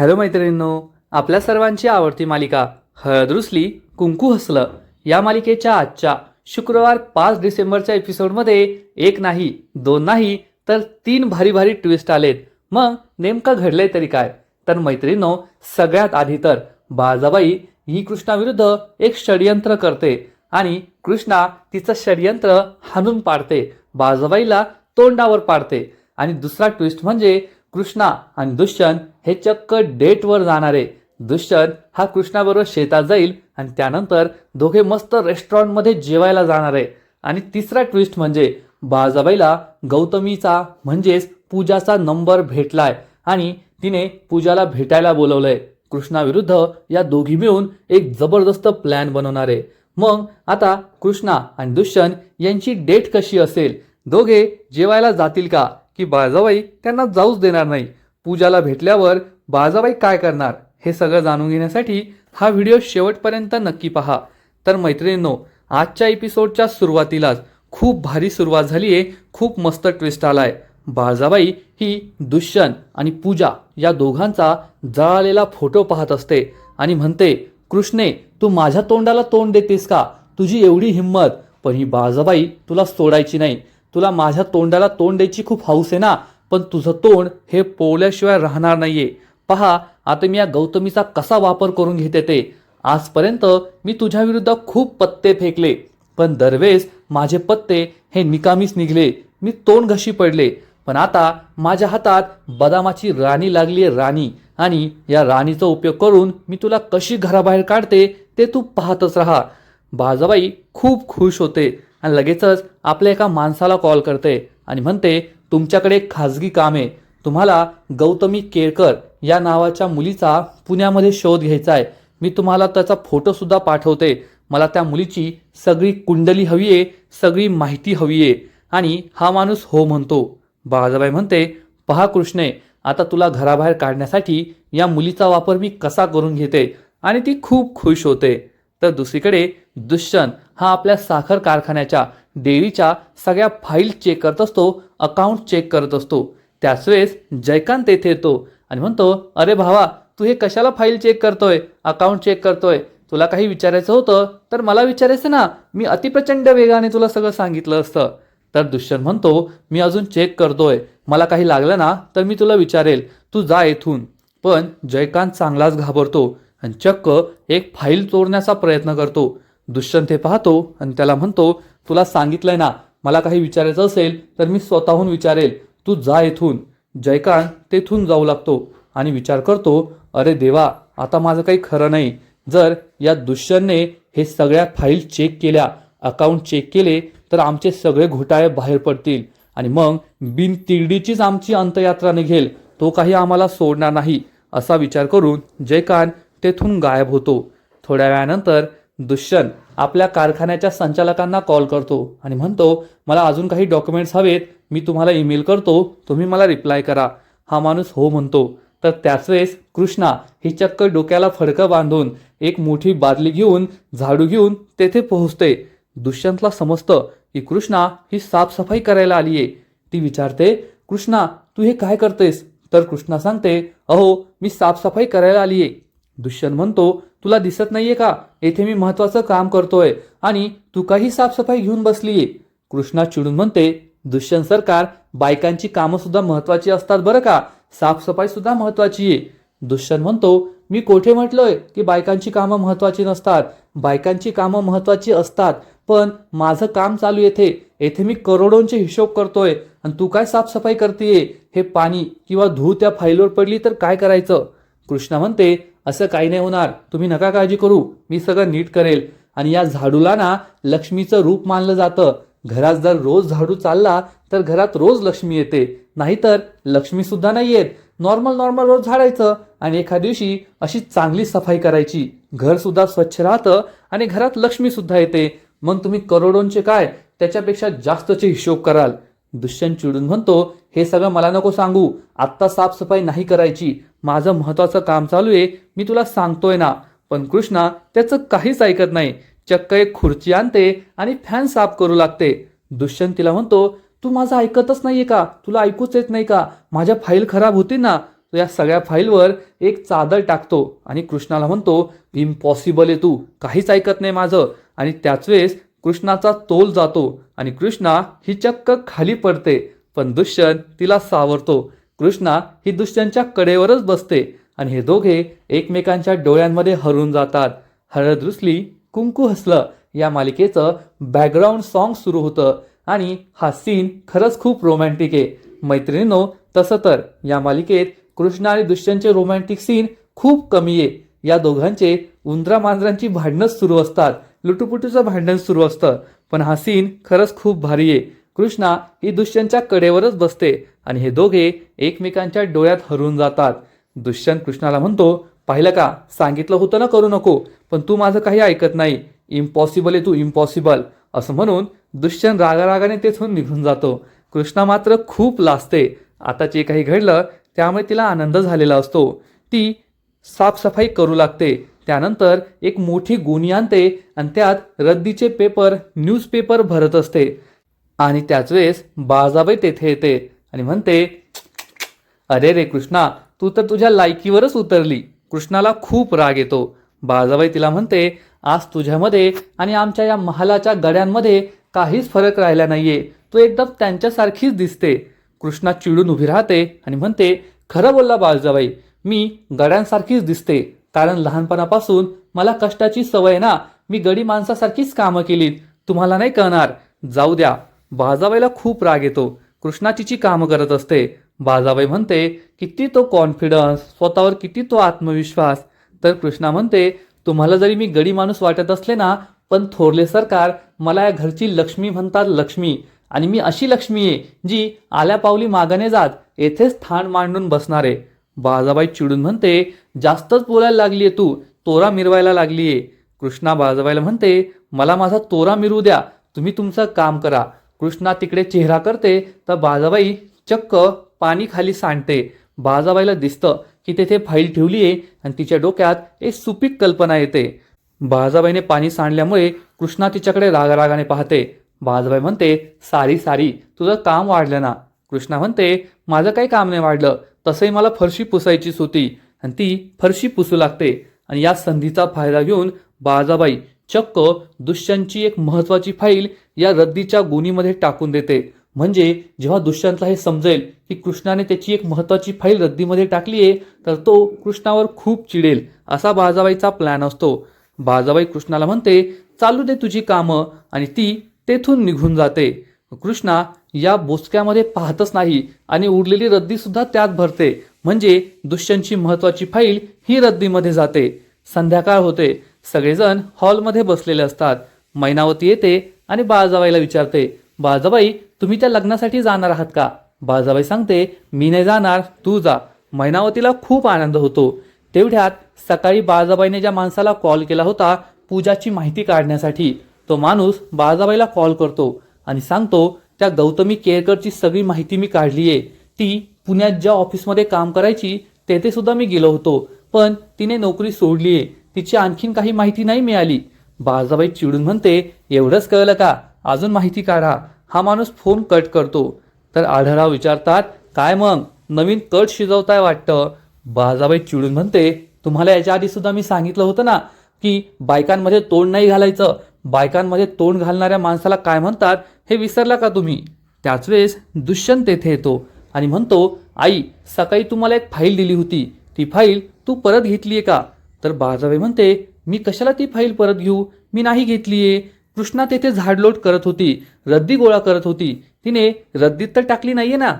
Hello मैत्रिणींनो, आपल्या सर्वांची आवडती मालिका हळद रुसली कुंकू हसलं या मालिकेच्या आजच्या शुक्रवार 5 डिसेंबरच्या एपिसोडमध्ये एक नाही दोन नाही तर 3 भारी भारी ट्विस्ट आलेत. मग नेमकं घडलंय तरी काय? तर मैत्रिणींनो, सगळ्यात आधी तर बाळजाबाई ही कृष्णाविरुद्ध एक षडयंत्र करते आणि कृष्णा तिचं षडयंत्र हाणून पाडते, बाळजाबाईला तोंडावर पाडते. आणि दुसरा ट्विस्ट म्हणजे कृष्णा आणि दुष्यंत हे चक्क डेटवर जाणारे. दुष्यंत हा कृष्णाबरोबर शेतात जाईल आणि त्यानंतर दोघे मस्त रेस्टॉरंटमध्ये जेवायला जाणार आहे. आणि तिसरा ट्विस्ट म्हणजे बाळजाबाईला गौतमीचा म्हणजेच पूजाचा नंबर भेटलाय आणि तिने पूजाला भेटायला बोलवलंय. कृष्णाविरुद्ध या दोघी मिळून एक जबरदस्त प्लॅन बनवणार आहे. मग आता कृष्णा आणि दुष्यंत यांची डेट कशी असेल? दोघे जेवायला जातील का की बाळजाबाई त्यांना जाऊच देणार नाही? पूजाला भेटल्यावर बाळजाबाई काय करणार? हे सगळं जाणून घेण्यासाठी हा व्हिडिओ शेवटपर्यंत नक्की पहा. तर मैत्रिणींनो, आजच्या एपिसोडच्या सुरुवातीलाच खूप भारी सुरुवात झाली आहे. खूप मस्त ट्विस्ट आलाय. बाळजाबाई ही दुष्यंत आणि पूजा या दोघांचा जळालेला फोटो पाहत असते आणि म्हणते, कृष्णे, तू माझ्या तोंडाला तोंड देतेस का? तुझी एवढी हिंमत? पण ही बाळजाबाई तुला सोडायची नाही. तुला माझ्या तोंडाला तोंड द्यायची खूप हौस आहे ना, पण तुझं तोंड हे पोवल्याशिवाय राहणार नाहीये. पहा आता मी या गौतमीचा कसा वापर करून घेते ते. आजपर्यंत मी तुझ्या विरुद्ध खूप पत्ते फेकले, पण दरवेळेस माझे पत्ते हे निकामीच निघले. मी तोंड घशी पडले. पण आता माझ्या हातात बदामाची राणी लागली आहे, राणी. आणि या राणीचा उपयोग करून मी तुला कशी घराबाहेर काढते ते तू पाहतच राहा. बाळजाबाई खूप खुश होते आणि लगेचच आपल्या एका माणसाला कॉल करते आणि म्हणते, तुमच्याकडे एक खाजगी काम आहे. तुम्हाला गौतमी केळकर या नावाच्या मुलीचा पुण्यामध्ये शोध घ्यायचा आहे. मी तुम्हाला त्याचा फोटो सुद्धा पाठवते. मला त्या मुलीची सगळी कुंडली हवी आहे, सगळी माहिती हवी आहे. आणि हा माणूस हो म्हणतो. बाळजाबाई म्हणते, पहा कृष्णे, आता तुला घराबाहेर काढण्यासाठी या मुलीचा वापर मी कसा करून घेते. आणि ती खूप खुश होते. तर दुसरीकडे दुष्यंत हा आपल्या साखर कारखान्याच्या डेअरीच्या सगळ्या फाईल चेक करत असतो, अकाउंट चेक करत असतो. त्याच वेळेस जयकांत तेथे येतो आणि म्हणतो, अरे भावा, तू हे कशाला फाईल चेक करतोय, अकाउंट चेक करतोय? तुला काही विचारायचं होतं तर मला विचारायचं ना, मी अतिप्रचंड वेगाने तुला सगळं सांगितलं असतं. तर दुष्यंत म्हणतो, मी अजून चेक करतोय, मला काही लागलं ना तर मी तुला विचारेल, तू जा येथून. पण जयकांत चांगलाच घाबरतो आणि चक्क एक फाईल चोरण्याचा प्रयत्न करतो. दुष्यंत हे पाहतो आणि त्याला म्हणतो, तुला सांगितलंय ना, मला काही विचारायचं असेल तर मी स्वतःहून विचारेल, तू जा येथून. जयकांत तेथून जाऊ लागतो आणि विचार करतो, अरे देवा, आता माझं काही खरं नाही. जर या दुष्यंतने हे सगळ्या फाईल चेक केल्या, अकाउंट चेक केले तर आमचे सगळे घोटाळे बाहेर पडतील आणि मग बिन तिरडीचीच आमची अंतयात्रा निघेल. तो काही आम्हाला सोडणार नाही. असा विचार करून जयकांत तेथून गायब होतो. थोड्या वेळानंतर दुष्यंत आपल्या कारखान्याच्या संचालकांना कॉल करतो आणि म्हणतो, मला अजून काही डॉक्युमेंट्स हवेत, मी तुम्हाला ईमेल करतो, तुम्ही मला रिप्लाय करा. हा माणूस हो म्हणतो. तर त्याच वेळेस कृष्णा ही चक्क डोक्याला फडकं बांधून एक मोठी बादली घेऊन, झाडू घेऊन तेथे पोहोचते. दुष्यंतला समजतं की कृष्णा ही साफसफाई करायला आली आहे. ती विचारते, कृष्णा, तू हे काय करतेस? तर कृष्णा सांगते, अहो, मी साफसफाई करायला आली आहे. दुष्यंत म्हणतो, तुला दिसत नाहीये का, येथे मी महत्वाचं काम करतोय आणि तू काही साफसफाई घेऊन बसलीये? कृष्णा चिडून म्हणते, दुष्यंत सरकार, बायकांची कामं सुद्धा महत्वाची असतात बरं का, साफसफाई सुद्धा महत्वाची आहे. दुष्यंत म्हणतो, मी कोठे म्हटलोय की बायकांची कामं महत्वाची नसतात? बायकांची कामं महत्वाची असतात, पण माझं काम चालू येथे मी करोडोंचे हिशोब करतोय आणि तू काय साफसफाई करतेय? हे पाणी किंवा धूळ त्या फाईलवर पडली तर काय करायचं? कृष्णा म्हणते, असं काही नाही होणार, तुम्ही नका काळजी करू, मी सगळं नीट करेल. आणि या झाडूला ना लक्ष्मीचं रूप मानलं जातं. घरात जर रोज झाडू चालला तर घरात रोज लक्ष्मी येते, नाहीतर लक्ष्मी सुद्धा नाही येत. नॉर्मल रोज झाडायचं आणि एखाद्या दिवशी अशी चांगली सफाई करायची, घर सुद्धा स्वच्छ राहतं आणि घरात लक्ष्मी सुद्धा येते. मग तुम्ही करोडोंचे काय, त्याच्यापेक्षा जास्तचे हिशोब कराल. दुष्यंत चिडून म्हणतो, हे सगळं मला नको सांगू, आत्ता साफसफाई नाही करायची, माझं महत्वाचं काम चालू आहे, मी तुला सांगतोय ना. पण कृष्णा त्याचं काहीच ऐकत नाही. चक्क एक खुर्ची आणते आणि फॅन साफ करू लागते. दुष्यंत तिला म्हणतो, तू माझं ऐकतच नाहीये का? तुला ऐकूच येत नाही का? माझ्या फाईल खराब होती ना, तो या सगळ्या फाईलवर एक चादर टाकतो आणि कृष्णाला म्हणतो, इम्पॉसिबल आहे तू, काहीच ऐकत नाही माझं. आणि त्याच वेळेस कृष्णाचा तोल जातो आणि कृष्णा ही चक्क खाली पडते. पण दुष्यंत तिला सावरतो. कृष्णा ही दुष्यंतच्या कडेवरच बसते आणि हे दोघे एकमेकांच्या डोळ्यांमध्ये हरवून जातात. हळद रुसली कुंकू हसलं या मालिकेचं बॅकग्राऊंड सॉन्ग सुरू होतं आणि हा सीन खरंच खूप रोमॅन्टिक आहे. मैत्रिणींनो, तसं तर या मालिकेत कृष्णा आणि दुष्यंतचे रोमॅन्टिक सीन खूप कमी आहे. या दोघांचे उंदरा मांजरांची भांडणच सुरू असतात, लुटुपुटूचं भांडण सुरू असतं. पण हा सीन खरंच खूप भारी आहे. कृष्णा ही दुष्यंतच्या कडेवरच बसते आणि हे दोघे एकमेकांच्या डोळ्यात हरवून जातात. दुष्यंत कृष्णाला म्हणतो, पाहिलं का, सांगितलं होतं ना करू नको, पण तू माझं काही ऐकत नाही. इम्पॉसिबल आहे तू, इम्पॉसिबल. असं म्हणून दुष्यंत रागारागाने तेथून निघून जातो. कृष्णा मात्र खूप लाजते. आता जे काही घडलं त्यामुळे तिला आनंद झालेला असतो. ती साफसफाई करू लागते. त्यानंतर एक मोठी गोणी आणते आणि त्यात रद्दीचे पेपर, न्यूजपेपर भरत असते. आणि त्याच वेळेस बाळजाबाई तेथे येते आणि म्हणते, अरे रे कृष्णा, तू तर तुझ्या लायकीवरच उतरली. कृष्णाला खूप राग येतो. बाळजाबाई तिला म्हणते, आज तुझ्यामध्ये आणि आमच्या या महालाच्या गड्यांमध्ये काहीच फरक राहिला नाहीये. तू एकदम त्यांच्यासारखीच दिसते. कृष्णा चिडून उभी राहते आणि म्हणते, खरं बोलला बाळजाबाई, मी गड्यांसारखीच दिसते, कारण लहानपणापासून मला कष्टाची सवय ना. मी गडी माणसासारखीच कामं केलीत. तुम्हाला नाही कळणार. जाऊ द्या. बाळजाबाईला खूप राग येतो. कृष्णा तिची कामं करत असते. बाळजाबाई म्हणते, किती तो कॉन्फिडन्स, स्वतःवर किती तो आत्मविश्वास. तर कृष्णा म्हणते, तुम्हाला जरी मी गडी माणूस वाटत असले ना, पण थोरले सरकार मला या घरची लक्ष्मी म्हणतात, लक्ष्मी. आणि मी अशी लक्ष्मी आहे जी आल्या पावली मागाने जात येथेच थान मांडून बसणार आहे. बाळजाबाई चिडून म्हणते, जास्तच बोलायला लागलीये तू, तोरा मिरवायला लागलीये. कृष्णा बाळजाबाईला म्हणते, मला माझा तोरा मिरवू द्या, तुम्ही तुमचं काम करा. कृष्णा तिकडे चेहरा करते तर बाळजाबाई चक्क पाणी खाली सांडते. बाळजाबाईला दिसतं की तेथे फाईल ठेवली आहे आणि तिच्या डोक्यात एक सुपीक कल्पना येते. बाळजाबाईने पाणी सांडल्यामुळे कृष्णा तिच्याकडे रागारागाने पाहते. बाळजाबाई म्हणते, सारी सारी, तुझं काम वाढलं ना. कृष्णा म्हणते, माझं काही काम नाही वाढलं, तसंही मला फरशी पुसायचीच होती. आणि ती फरशी पुसू लागते. आणि या संधीचा फायदा घेऊन बाळजाबाई चक्क दुष्यंतची एक महत्वाची फाईल या रद्दीच्या गोणीमध्ये टाकून देते. म्हणजे जेव्हा दुष्यंतला हे समजेल की कृष्णाने त्याची एक महत्वाची फाईल रद्दीमध्ये टाकली आहे, तर तो कृष्णावर खूप चिडेल, असा बाळजाबाईचा प्लॅन असतो. बाळजाबाई कृष्णाला म्हणते, चालू दे तुझी कामं, आणि ती तेथून निघून जाते. कृष्णा या बोचक्यामध्ये पाहतच नाही आणि उरलेली रद्दी सुद्धा त्यात भरते. म्हणजे दुष्यंतची महत्वाची फाईल ही रद्दीमध्ये जाते. संध्याकाळ होते. सगळेजण हॉलमध्ये बसलेले असतात. मैनावती येते आणि बाळजाबाईला विचारते, बाळजाबाई, तुम्ही त्या लग्नासाठी जाणार आहात का? बाळजाबाई सांगते, मी नाही जाणार, तू जा. मैनावतीला खूप आनंद होतो. तेवढ्यात सकाळी बाळजाबाईने ज्या माणसाला कॉल केला होता पूजाची माहिती काढण्यासाठी, तो माणूस बाळजाबाईला कॉल करतो आणि सांगतो, त्या गौतमी केरकरची सगळी माहिती मी काढली आहे. ती पुण्यात ज्या ऑफिसमध्ये काम करायची तेथे सुद्धा मी गेलो होतो, पण तिने नोकरी सोडली आहे. तिची आणखीन काही माहिती नाही मिळाली. बाळजाबाई चिडून म्हणते, एवढंच कळलं का? अजून माहिती काढा. हा माणूस फोन कट करतो. तर आढळराव विचारतात, काय मग नवीन कट शिजवताय वाटतं? बाळजाबाई चिडून म्हणते, तुम्हाला याच्या आधी सुद्धा मी सांगितलं होतं ना की बायकांमध्ये तोंड नाही घालायचं. बायकांमध्ये तोंड घालणाऱ्या माणसाला काय म्हणतात हे विसरला का तुम्ही? त्याच वेळेस दुष्यंत तेथे येतो आणि म्हणतो, आई, सकाळी तुम्हाला एक फाईल दिली होती, ती फाईल तू परत घेतलीये का? तर बाळजाबाई म्हणते, मी कशाला ती फाईल परत घेऊ? मी नाही घेतलीये. कृष्णा तेथे झाडलोट करत होती, रद्दी गोळा करत होती, तिने रद्दीत तर टाकली नाहीये ना.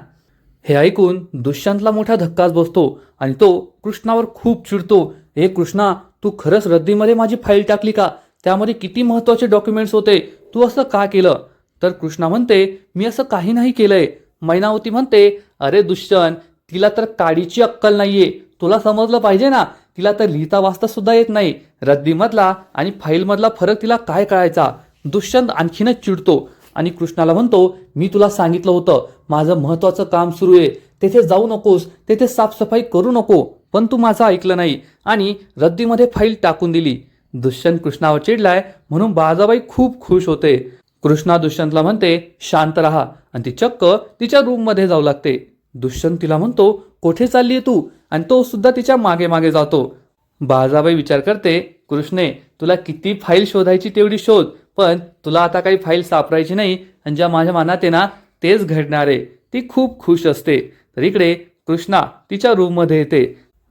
हे ऐकून दुष्यंतला मोठा धक्काच बसतो आणि तो कृष्णावर खूप चिडतो. हे कृष्णा, तू खरंच रद्दीमध्ये माझी फाईल टाकली का? त्यामध्ये किती महत्वाचे डॉक्युमेंट्स होते, तू असं का केलं? तर कृष्णा म्हणते, मी असं काही नाही केलंय. मैनावती म्हणते, अरे दुष्यंत, तिला तर काडीची अक्कल नाहीये, तुला समजलं पाहिजे ना. तिला तर लिहिता वाचता सुद्धा येत नाही. रद्दीमधला आणि फाईलमधला फरक तिला काय कळायचा? दुष्यंत आणखीनच चिडतो आणि कृष्णाला म्हणतो, मी तुला सांगितलं होतं माझं महत्वाचं काम सुरू आहे, तेथे जाऊ नकोस, तेथे साफसफाई करू नको, पण तू माझं ऐकलं नाही आणि रद्दीमध्ये फाईल टाकून दिली. दुष्यंत कृष्णावर चिडलाय म्हणून बाळजाबाई खूप खुश होते. कृष्णा दुष्यंतला म्हणते, शांत राहा, आणि ती चक्क तिच्या रूममध्ये जाऊ लागते. दुष्यंत तिला म्हणतो, कुठे चाललीये तू? आणि तो सुद्धा तिच्या मागे मागे जातो. बाजाबाई विचार करते, कृष्णे तुला किती फाईल शोधायची तेवढी शोध, पण तुला आता काही फाईल सापडायची नाही आणि ज्या माझ्या मनात आहे ना तेच घडणार आहे. ती खूप खुश असते. तर इकडे कृष्णा तिच्या रूममध्ये येते.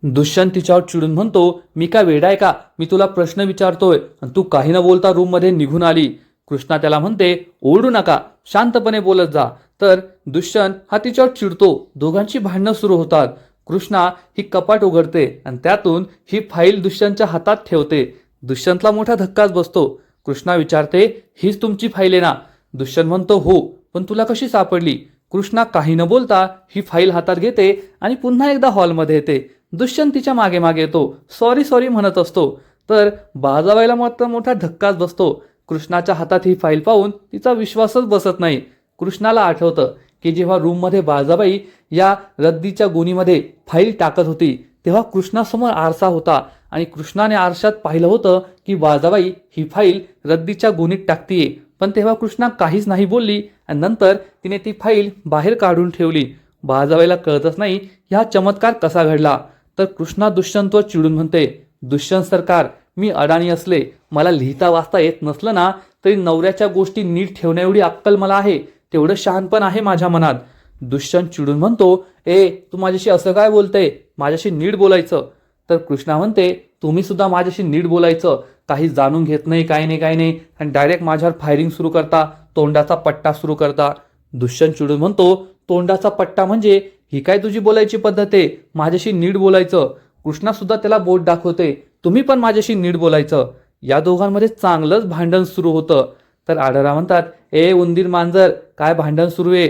दुष्यंत तिच्यावर चिडून म्हणतो, मी का वेडा आहे का? मी तुला प्रश्न विचारतोय आणि तू काही न बोलता रूममध्ये निघून आली. कृष्णा त्याला म्हणते, ओरडू नका, शांतपणे बोलत जा. तर दुष्यंत हा तिच्यावर चिडतो. दोघांची भांडणं सुरू होतात. कृष्णा ही कपाट उघडते आणि त्यातून ही फाईल दुष्यंतच्या हातात ठेवते. दुष्यंतला मोठा धक्काच बसतो. कृष्णा विचारते, हीच तुमची फाईल आहे ना? दुष्यंत म्हणतो, हो, पण तुला कशी सापडली? कृष्णा काही न बोलता ही फाईल हातात घेते आणि पुन्हा एकदा हॉलमध्ये येते. दुष्यंत तिच्या मागे मागे येतो. सॉरी सॉरी म्हणत असतो. तर बाजाबाईला मात्र मोठा धक्काच बसतो. कृष्णाच्या हातात ही फाईल पाहून तिचा विश्वासच बसत नाही. कृष्णाला आठवतं की जेव्हा रूममध्ये बाजाबाई या रद्दीच्या गोणीमध्ये फाईल टाकत होती तेव्हा कृष्णासमोर आरसा होता आणि कृष्णाने आरशात पाहिलं होतं की बाजाबाई ही फाईल रद्दीच्या गोणीत टाकतीये. पण तेव्हा कृष्णा काहीच नाही बोलली आणि नंतर तिने ती फाईल बाहेर काढून ठेवली. बाजाबाईला कळतच नाही हा चमत्कार कसा घडला. तर कृष्णा दुष्यंतवर चिडून म्हणते, दुष्यंत सरकार, मी अडाणी असले, मला लिहिता वाचता येत नसलं ना तरी नवऱ्याच्या गोष्टी नीट ठेवण्याएवढी अक्कल मला आहे, तेवढं शहाणपण आहे माझ्या मनात. दुष्यंत चिडून म्हणतो, तू माझ्याशी असं काय बोलते? माझ्याशी नीट बोलायचं. तर कृष्णा म्हणते, तुम्ही सुद्धा माझ्याशी नीट बोलायचं. काही जाणून घेत नाही, काय नाही आणि डायरेक्ट माझ्यावर फायरिंग सुरू करता, तोंडाचा पट्टा सुरू करता. दुष्यंत चिडून म्हणतो, तोंडाचा पट्टा म्हणजे? ही काय तुझी बोलायची पद्धत आहे? माझ्याशी नीट बोलायचं. कृष्णा सुद्धा त्याला बोट दाखवते, तुम्ही पण माझ्याशी नीट बोलायचं. या दोघांमध्ये चांगलंच भांडण सुरू होतं. तर आढळराव म्हणतात, उंदीर मांजर, काय भांडण सुरू आहे?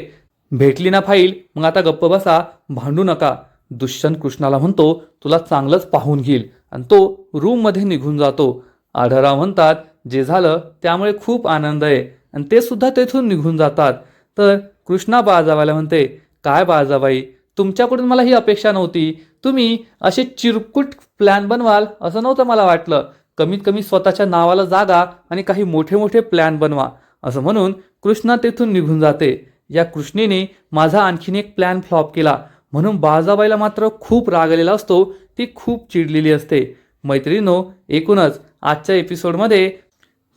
भेटली ना फाईल, मग आता गप्प बसा, भांडू नका. दुष्यंत कृष्णाला म्हणतो, तुला चांगलंच पाहून घेईल आणि तो रूममध्ये निघून जातो. आढळराव म्हणतात, जे झालं त्यामुळे खूप आनंद आहे आणि ते सुद्धा तेथून निघून जातात. तर कृष्णा बाजाबाईला म्हणते, काय बाजाबाई, तुमच्याकडून मला ही अपेक्षा नव्हती. तुम्ही असे चिरकुट प्लॅन बनवाल असं नव्हतं मला वाटलं. कमीत कमी स्वतःच्या नावाला जागा आणि काही मोठे मोठे प्लॅन बनवा. असं म्हणून कृष्णा तेथून निघून जाते. या कृष्णेने माझा आणखीन एक प्लॅन फ्लॉप केला म्हणून बाजाबाईला मात्र खूप राग आलेला असतो. ती खूप चिडलेली असते. मैत्रिणींनो, एकूणच आजच्या एपिसोडमध्ये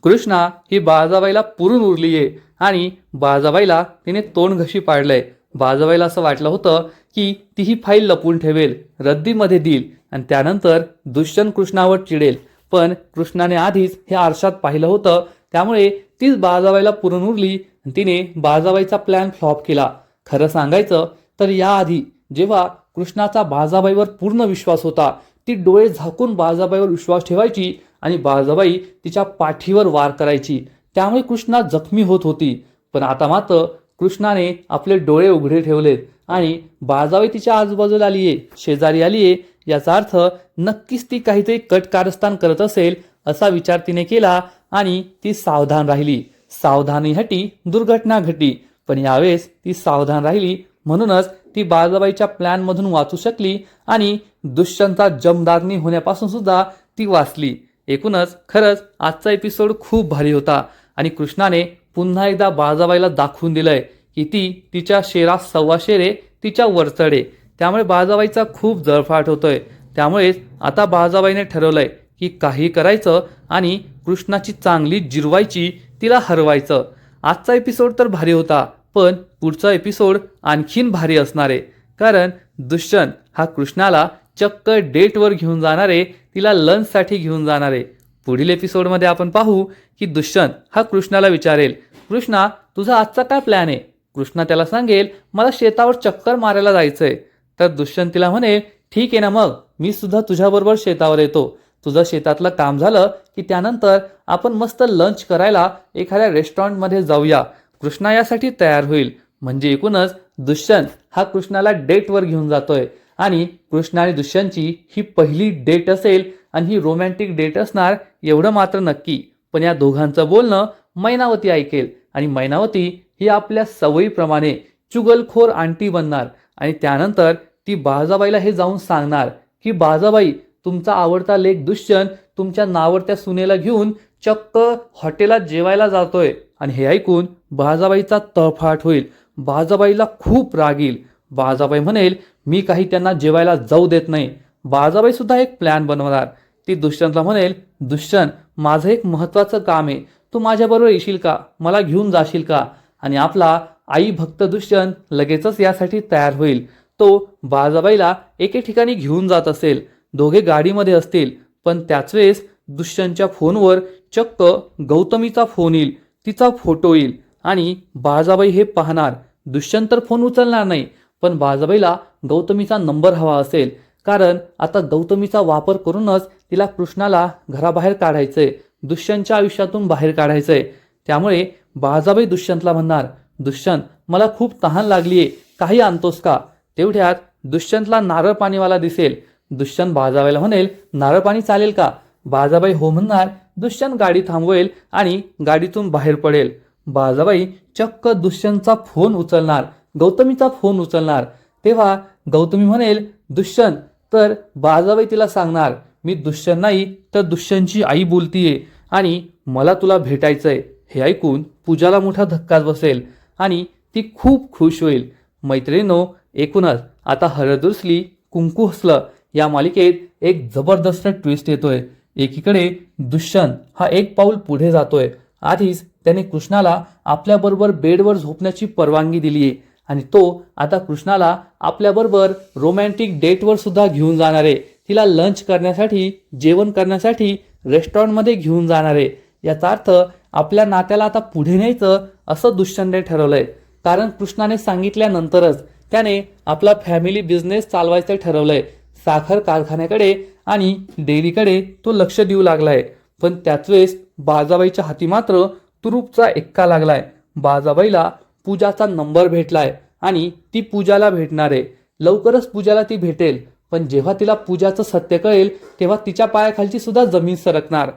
कृष्णा ही बाजाबाईला पुरून उरली आहे आणि बाजाबाईला तिने तोंड घशी पाडलंय. बाजाबाईला असं वाटलं होतं की ती ही फाईल लपवून ठेवेल, रद्दीमध्ये देईल आणि त्यानंतर दुष्यंत कृष्णावर चिडेल. पण कृष्णाने आधीच हे आरशात पाहिलं होतं, त्यामुळे तीच बाजाबाईला पुरून उरली. तिने बाजाबाईचा प्लॅन फ्लॉप केला. खरं सांगायचं तर याआधी जेव्हा कृष्णाचा बाजाबाईवर पूर्ण विश्वास होता, ती डोळे झाकून बाजाबाईवर विश्वास ठेवायची आणि बाजाबाई तिच्या पाठीवर वार करायची. त्यामुळे कृष्णा जखमी होत होती. पण आता मात्र कृष्णाने आपले डोळे उघडे ठेवलेत आणि बाजाबाई तिच्या आजूबाजूला आलीये, शेजारी आलीये. याचा अर्थ नक्कीच ती काहीतरी कट कारस्थान करत असेल असा विचार तिने केला आणि ती सावधान राहिली. सावधानीसाठी दुर्घटना घडली, पण यावेळेस ती सावधान राहिली म्हणूनच ती बाजाबाईच्या प्लॅनमधून वाचू शकली आणि दुष्यंतचा जमदाग्नी होण्यापासून सुद्धा ती वाचली. एकूणच खरंच आजचा एपिसोड खूप भारी होता आणि कृष्णाने पुन्हा एकदा बाजाबाईला दाखवून दिलंय की ती तिच्या शेरात सव्वा शेरे तिच्या वरचढे. त्यामुळे बाजाबाईचा खूप जळफाट होतोय. त्यामुळेच आता बाजाबाईने ठरवलंय की काही करायचं आणि कृष्णाची चांगली जिरवायची, तिला हरवायचं. आजचा एपिसोड तर भारी होता, पण पुढचा एपिसोड आणखीन भारी असणार आहे. कारण दुष्यंत हा कृष्णाला चक्क डेटवर घेऊन जाणार आहे, तिला लंचसाठी घेऊन जाणार आहे. पुढील एपिसोडमध्ये आपण पाहू की दुष्यंत हा कृष्णाला विचारेल, कृष्णा तुझा आजचा काय प्लॅन आहे? कृष्णा त्याला सांगेल, मला शेतावर चक्कर मारायला जायचंय. तर दुष्यंत तिला म्हणेल, ठीक आहे ना, मग मी सुद्धा तुझ्याबरोबर शेतावर येतो. तुझं शेतातलं काम झालं की त्यानंतर आपण मस्त लंच करायला एखाद्या रेस्टॉरंटमध्ये जाऊया. कृष्णा यासाठी तयार होईल. म्हणजे एकूणच दुष्यंत हा कृष्णाला डेटवर घेऊन जातोय आणि कृष्णा आणि दुष्यंतची ही पहिली डेट असेल आणि ही रोमॅन्टिक डेट असणार एवढं मात्र नक्की. पण या दोघांचं बोलणं मैनावती ऐकेल आणि मैनावती ही आपल्या सवयीप्रमाणे चुगलखोर आंटी बनणार आणि त्यानंतर ती बाजाबाईला हे जाऊन सांगणार की बाजाबाई, तुमचा आवडता लेक दुष्यंत तुमच्या नावडत्या सुनेला घेऊन चक्क हॉटेलात जेवायला जातोय. आणि हे ऐकून बाजाबाईचा तळफाट होईल. बाजाबाईला खूप राग येईल. बाजाबाई म्हणेल, मी काही त्यांना जेवायला जाऊ देत नाही. बाळजाबाई सुद्धा एक प्लॅन बनवणार. ती दुष्यंतला म्हणेल, दुष्यंत माझं एक महत्त्वाचं काम आहे, तू माझ्याबरोबर येशील का, मला घेऊन जाशील का. आणि आपला आई भक्त दुष्यंत लगेचच यासाठी तयार होईल. तो बाळजाबाईला एके ठिकाणी घेऊन जात असेल. दोघे गाडीमध्ये असतील, पण त्याच वेळेस दुष्यंतच्या फोनवर चक्क गौतमीचा फोन येईल, तिचा फोटो येईल आणि बाळजाबाई हे पाहणार. दुष्यंत तर फोन उचलणार नाही, पण बाळजाबाईला गौतमीचा नंबर हवा असेल, कारण आता गौतमीचा वापर करूनच तिला कृष्णाला घराबाहेर काढायचंय, दुष्यंतच्या आयुष्यातून बाहेर काढायचंय. त्यामुळे बाळजाबाई दुष्यंतला म्हणणार, दुष्यंत मला खूप तहान लागलीये, काही आणतोस का. तेवढ्यात दुष्यंतला नारळ पाणीवाला दिसेल. दुष्यंत बाळजाबाईला म्हणेल, नारळ पाणी चालेल का. बाळजाबाई हो म्हणणार. दुष्यंत गाडी थांबवेल आणि गाडीतून बाहेर पडेल. बाळजाबाई चक्क दुष्यंतचा फोन उचलणार, गौतमीचा फोन उचलणार. तेव्हा गौतमी म्हणेल, दुष्यंत. तर बाळजाबाई तिला सांगणार, मी दुष्यंत नाही तर दुष्यंतची आई बोलतीये आणि मला तुला भेटायचंय. हे ऐकून पूजाला मोठा धक्काच बसेल आणि ती खूप खुश होईल. मैत्रिणींनो, एकूणच आता हळद रुसली कुंकू हसलं या मालिकेत एक जबरदस्त ट्विस्ट येतोय. एकीकडे दुष्यंत हा एक पाऊल पुढे जातोय. आधीच त्याने कृष्णाला आपल्याबरोबर बेडवर झोपण्याची परवानगी दिलीये आणि तो आता कृष्णाला आपल्याबरोबर रोमॅन्टिक डेटवर सुद्धा घेऊन जाणार आहे. तिला लंच करण्यासाठी, जेवण करण्यासाठी रेस्टॉरंटमध्ये घेऊन जाणार आहे. याचा अर्थ आपल्या नात्याला आता पुढे न्यायचं असं दुष्यंतने ठरवलंय. कारण कृष्णाने सांगितल्यानंतरच त्याने आपला फॅमिली बिझनेस चालवायचं ठरवलंय. साखर कारखान्याकडे आणि डेअरीकडे तो लक्ष देऊ लागलाय. पण त्याच वेळेस बाळजाबाईच्या हाती मात्र तुरुपचा एक्का लागलाय. बाळजाबाईला पूजाचा नंबर भेटलाय आणि ती पूजाला भेटणार आहे. लवकरच पूजाला ती भेटेल. पण जेव्हा तिला पूजाचं सत्य कळेल तेव्हा तिच्या पायाखालची सुद्धा जमीन सरकणार.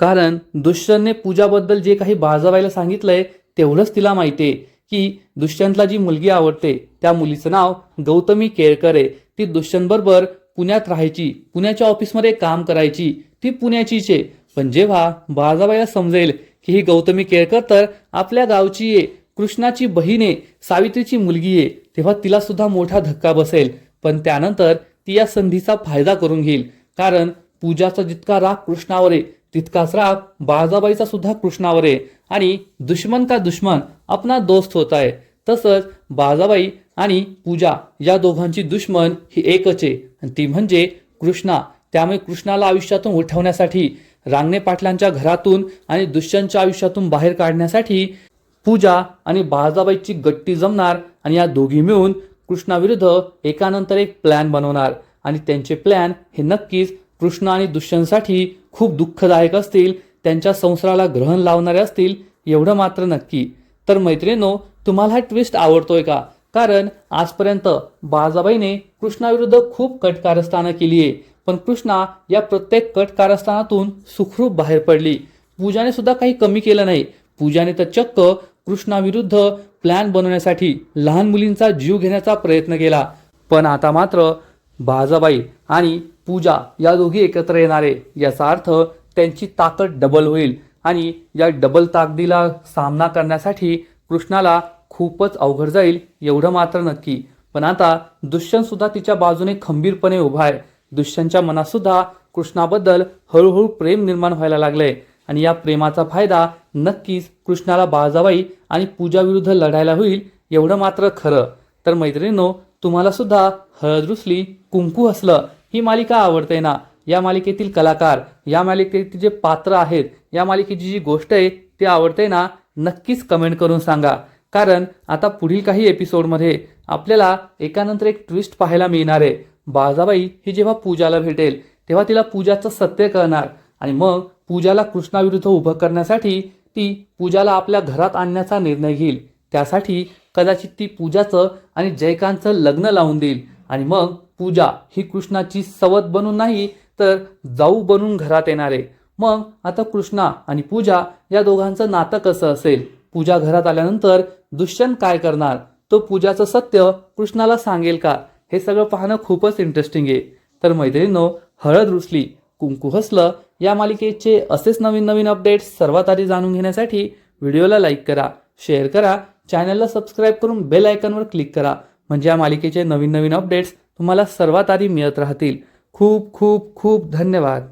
कारण दुष्यंतने पूजाबद्दल जे काही बाळजाबाईला सांगितलंय तेवढंच तिला माहितीये की दुष्यंतला जी मुलगी आवडते त्या मुलीचं नाव गौतमी केळकर आहे. ती दुष्यंतबरोबर पुण्यात राहायची, पुण्याच्या ऑफिसमध्ये काम करायची, ती पुण्याचीच आहे. पण जेव्हा बाळजाबाईला समजेल की ही गौतमी केळकर तर आपल्या गावची आहे, कृष्णाची बहीण आहे, सावित्रीची मुलगी आहे, तेव्हा तिला सुद्धा मोठा धक्का बसेल. पण त्यानंतर ती या संधीचा फायदा करून घेईल. कारण पूजाचा जितका राग कृष्णावर आहे तितकाच राग बाळजाबाईचा सुद्धा कृष्णावर आहे आणि दुश्मन का दुश्मन अपना दोस्त होता है. तसंच बाळजाबाई आणि पूजा या दोघांची दुश्मन ही एकच आहे आणि ती म्हणजे कृष्णा. त्यामुळे कृष्णाला आयुष्यातून उठवण्यासाठी, रांगणे पाटलांच्या घरातून आणि दुष्यंतच्या आयुष्यातून बाहेर काढण्यासाठी पूजा आणि बाळजाबाईची गट्टी जमणार आणि या दोघी मिळून कृष्णाविरुद्ध एकानंतर एक प्लॅन बनवणार. आणि त्यांचे प्लॅन हे नक्कीच कृष्ण आणि दुष्यंतसाठी खूप दुःखदायक असतील, त्यांच्या संसाराला ग्रहण लावणारे असतील, एवढं मात्र नक्की. तर मैत्रिणींनो, तुम्हाला हा ट्विस्ट आवडतोय का. कारण आजपर्यंत बाळजाबाईने कृष्णाविरुद्ध खूप कट कारस्थानं केली आहे, पण कृष्णा या प्रत्येक कट कारस्थानातून सुखरूप बाहेर पडली. पूजाने सुद्धा काही कमी केलं नाही. पूजाने तर चक्क कृष्णाविरुद्ध प्लॅन बनवण्यासाठी लहान मुलींचा जीव घेण्याचा प्रयत्न केला. पण आता मात्र बाळजाबाई आणि पूजा या दोघी एकत्र येणारे, याचा अर्थ त्यांची ताकद डबल होईल आणि या डबल ताकदीला सामना करण्यासाठी कृष्णाला खूपच अवघड जाईल एवढं मात्र नक्की. पण आता दुष्यंत सुद्धा तिच्या बाजूने खंबीरपणे उभा आहे. दुष्यंतच्या मनात सुद्धा कृष्णाबद्दल हळूहळू प्रेम निर्माण व्हायला लागलंय आणि या प्रेमाचा फायदा नक्कीच कृष्णाला बाळजाबाई आणि पूजा विरुद्ध लढायला होईल एवढं मात्र खरं. तर मैत्रिणींनो, तुम्हाला सुद्धा हळद रुसली कुंकू हसलं ही मालिका आवडते ना. या मालिकेतील कलाकार, या मालिकेतील जे पात्र आहेत, या मालिकेची जी गोष्ट आहे ती आवडते ना. नक्कीच कमेंट करून सांगा. कारण आता पुढील काही एपिसोडमध्ये आपल्याला एकानंतर एक ट्विस्ट पाहायला मिळणार आहे. बाळजाबाई ही जेव्हा पूजाला भेटेल तेव्हा तिला पूजाचं सत्य कळणार आणि मग पूजाला कृष्णाविरुद्ध उभं करण्यासाठी ती पूजाला आपल्या घरात आणण्याचा निर्णय घेईल. त्यासाठी कदाचित ती पूजाचं आणि जयकांतचं लग्न लावून देईल आणि मग पूजा ही कृष्णाची सवत बनून नाही तर जाऊ बनून घरात येणार आहे. मग आता कृष्णा आणि पूजा या दोघांचं नातं कसं असेल, पूजा घरात आल्यानंतर दुष्यंत काय करणार, तो पूजाचं सत्य कृष्णाला सांगेल का, हे सगळं पाहणं खूपच इंटरेस्टिंग आहे. तर मैत्रिणींनो, हळद रुसली कुंकू हसलं या मालिकेचे असेच नवीन नवीन अपडेट्स सर्वात आधी जाणून घेण्यासाठी व्हिडिओला लाईक करा, शेअर करा, चॅनलला सबस्क्राईब करून बेल आयकॉनवर क्लिक करा. म्हणजे या मालिकेचे नवीन नवीन अपडेट्स तुम्हाला सर्वात आधी मिळत राहतील. खूप खूप खूप धन्यवाद.